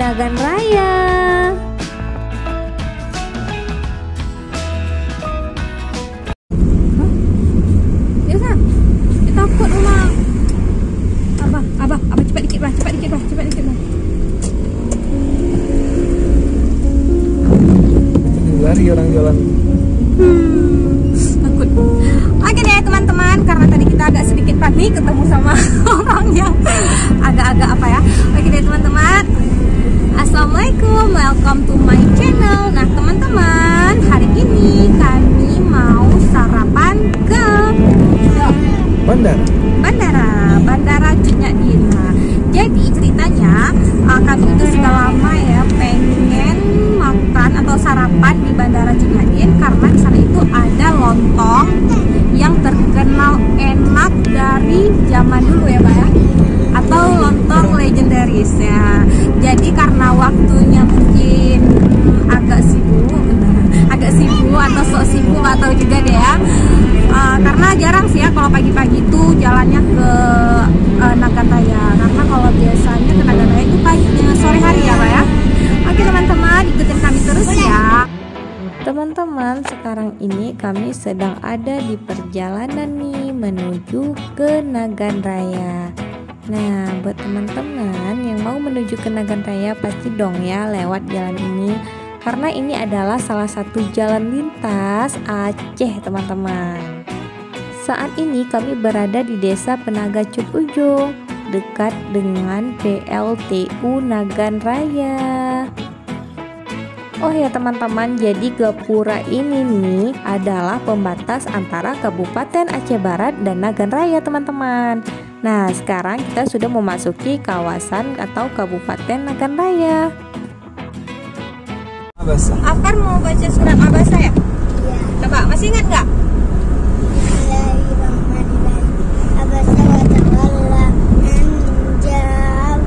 Nagan Raya. Takut rumah. Abah, cepat dikit bah. Lari orang jalan. Takut. Oke deh teman-teman, karena tadi kita agak sedikit panik ketemu sama orang yang agak-agak apa ya. Oke deh teman-teman. Assalamualaikum, welcome to my channel. Nah teman-teman, hari ini kami mau sarapan ke Bandara Cut Nyak Dien. Nah, jadi ceritanya kami itu sudah lama ya pengen makan atau sarapan di Bandara Cut Nyak Dien karena di sana itu ada lontong yang terkenal enak dari zaman dulu ya Pak ya, atau lontong legendaris ya. Jadi karena waktunya mungkin agak sibuk atau sok sibuk atau juga deh ya. Karena jarang sih ya kalau pagi-pagi itu jalannya ke Nagan Raya. Karena kalau biasanya ke Nagan Raya itu paginya sore hari ya Pak ya. Oke teman-teman, ikutin kami terus ya. Teman-teman, sekarang ini kami sedang ada di perjalanan nih menuju ke Nagan Raya. Nah, buat teman-teman yang mau menuju ke Nagan Raya pasti dong ya lewat jalan ini. Karena ini adalah salah satu jalan lintas Aceh teman-teman. Saat ini kami berada di Desa Penaga Cut Ujung, dekat dengan PLTU Nagan Raya. Oh ya teman-teman, jadi Gapura ini nih adalah pembatas antara Kabupaten Aceh Barat dan Nagan Raya teman-teman. Nah sekarang kita sudah memasuki kawasan atau Kabupaten Nagan Raya. Akar mau baca surat Abasa ya? Iya. Coba, masih ingat nggak? Abasa wa tawalla an ja'ahu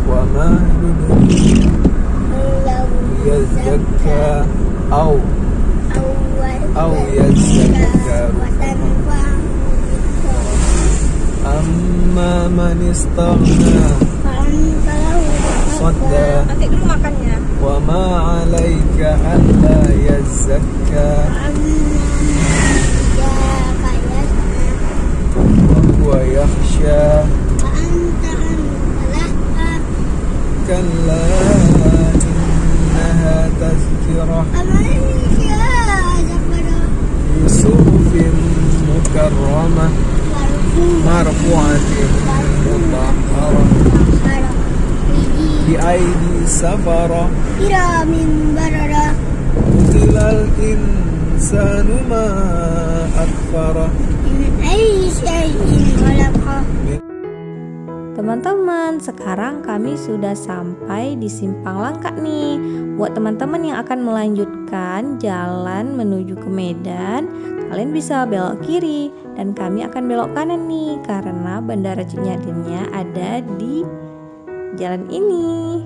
Wa ma yazakka au yazakka amma man istaghna sadda Nanti dulu makannya. wa ma 'alaika alla yazakka wa huwa yakhsha kalla innaha tazkirah yusufin mukarramah marfu'atin mutahharah bi'aidi safara kiramin barara Qtilal insanu ma akfara. min ayyi syai'in khalaqah. Teman-teman, sekarang kami sudah sampai di Simpang Langka nih. Buat teman-teman yang akan melanjutkan jalan menuju ke Medan, kalian bisa belok kiri dan kami akan belok kanan nih karena Bandara Cut Nyak Dien ada di jalan ini.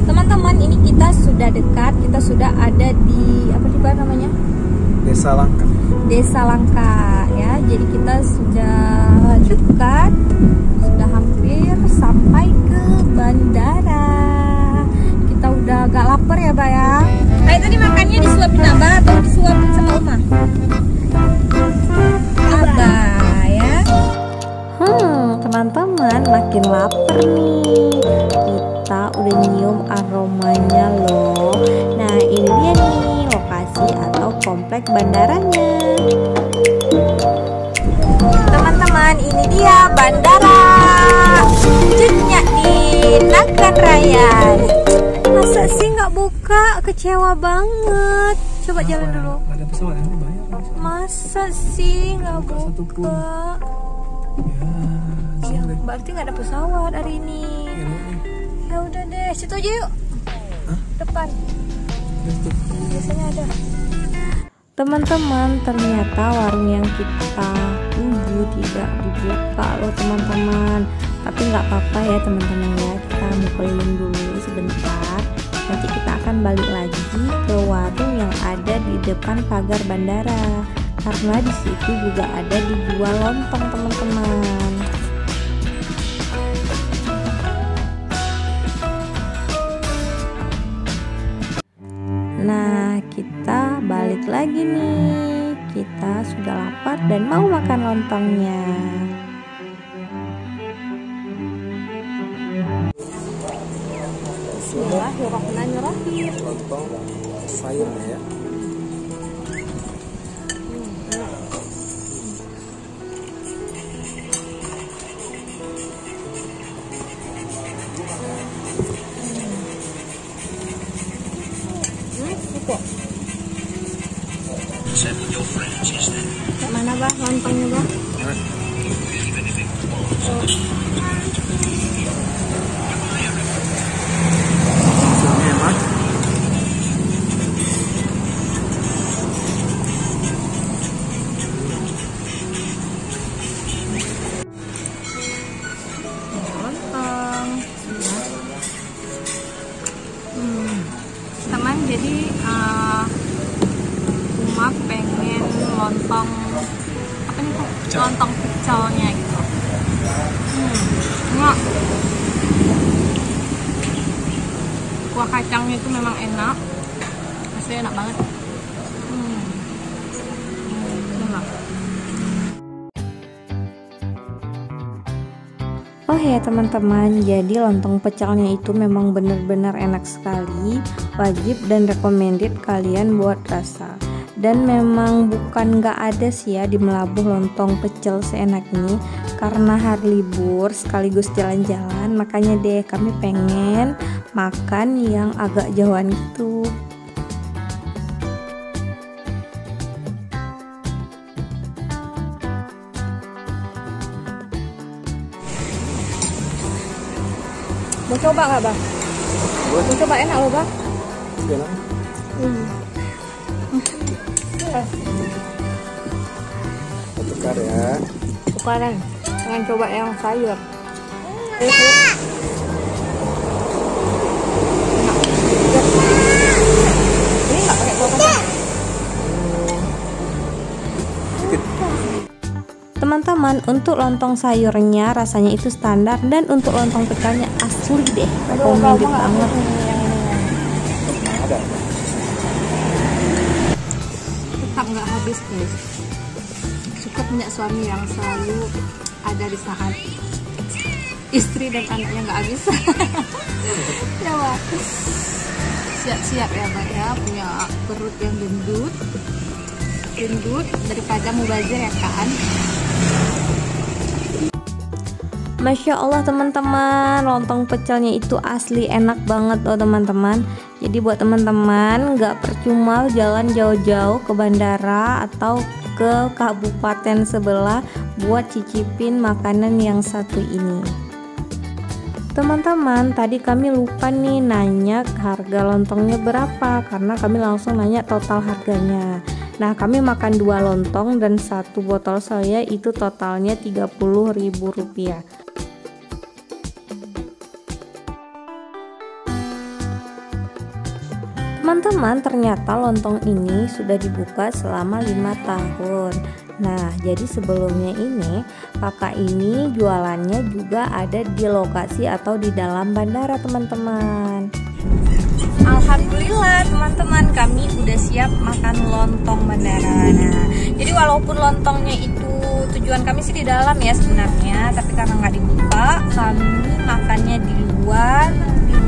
Teman-teman, ini kita sudah dekat, kita sudah ada di apa nih Pak namanya? Desa Langka. Desa Langka ya. Jadi kita sudah dekat, sudah hampir sampai ke bandara. Kita udah agak lapar ya Pak ya. Kayak tadi makannya disuapin Abah atau disuapin sama Oma? Abah ya. Teman-teman, makin lapar nih. Kita udah nyium aromanya loh. Nah ini dia nih lokasi atau komplek bandaranya. Teman-teman, ini dia bandara Cut Nyak Dien Nagan Raya. Masa sih nggak buka? Kecewa banget. Coba jalan dulu. Nggak ada pesawat yang banyak. Masa sih nggak satupun. buka? Ya, berarti nggak ada pesawat hari ini. Ya udah deh, situ aja yuk. Depan. Biasanya ada. Teman-teman, ternyata warung yang kita tuju tidak dibuka loh teman-teman. Tapi nggak apa-apa ya teman-teman ya, kita mau keliling dulu sebentar. Nanti kita akan balik lagi ke warung yang ada di depan pagar bandara. karena di situ juga ada dijual lontong teman-teman. Nah, kita balik lagi nih. Kita sudah lapar dan mau makan lontongnya. Bismillahirrahmanirrahim. Lontong sayurnya ya. Mana bah lontongnya bah? Hemat. Lontong. Teman, jadi Uma pengen lontong apa nih kok? Lontong pecelnya gitu. Enggak. Kuah kacangnya itu memang enak, asli enak banget. Enak. Oh ya teman-teman, jadi lontong pecelnya itu memang benar-benar enak sekali, wajib dan recommended kalian buat rasa. Dan memang bukan gak ada sih ya di Melabuh lontong pecel seenak ini, karena hari libur sekaligus jalan-jalan, makanya deh kami pengen makan yang agak jauhan gitu. Mau coba gak bang? Mau coba enak loh bang? Enak. Tukar ya. Tukaran dengan coba yang sayur. Ini nggak pakai kuah kacang. Teman-teman, untuk lontong sayurnya rasanya itu standar, dan untuk lontong pecelnya asli deh, recommended banget. Ada. Tetap nggak habis guys. Suka punya suami yang selalu ada di saat istri dan anaknya nggak habis. Ya Wak. Siap-siap ya Mbak ya, punya perut yang gendut daripada mubazir ya kan. Masya Allah teman-teman, lontong pecelnya itu asli enak banget loh teman-teman. Jadi buat teman-teman nggak percuma jalan jauh-jauh ke bandara atau ke kabupaten sebelah buat cicipin makanan yang satu ini. Teman-teman, tadi kami lupa nih nanya harga lontongnya berapa, karena kami langsung nanya total harganya. Nah, kami makan 2 lontong dan 1 botol soya itu totalnya Rp30.000. Teman-teman, ternyata lontong ini sudah dibuka selama 5 tahun. Nah, jadi sebelumnya ini kakak ini jualannya juga ada di lokasi atau di dalam bandara teman-teman. Alhamdulillah teman-teman, kami udah siap makan lontong bandara. Nah, jadi walaupun lontongnya itu tujuan kami sih di dalam ya sebenarnya, tapi karena nggak dibuka, kami makannya di luar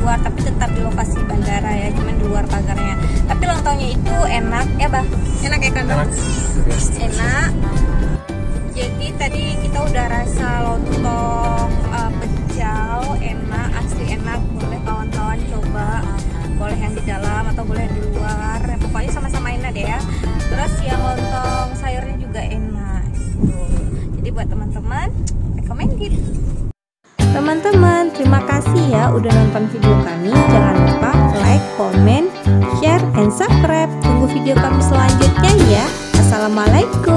tapi tetap di lokasi bandara ya, cuman di luar pagarnya. Tapi lontongnya itu enak ya bah, enak ya kan? Enak. Jadi tadi kita udah rasa lontong pecel enak, asli enak. Boleh kawan-kawan coba, boleh yang di dalam atau boleh yang di luar, pokoknya sama-sama enak deh ya. Terus yang lontong sayurnya juga enak gitu. Jadi buat teman-teman recommended. Teman-teman, terima kasih ya udah nonton video kami. Jangan lupa like, comment, share, and subscribe. Tunggu video kami selanjutnya ya. Assalamualaikum.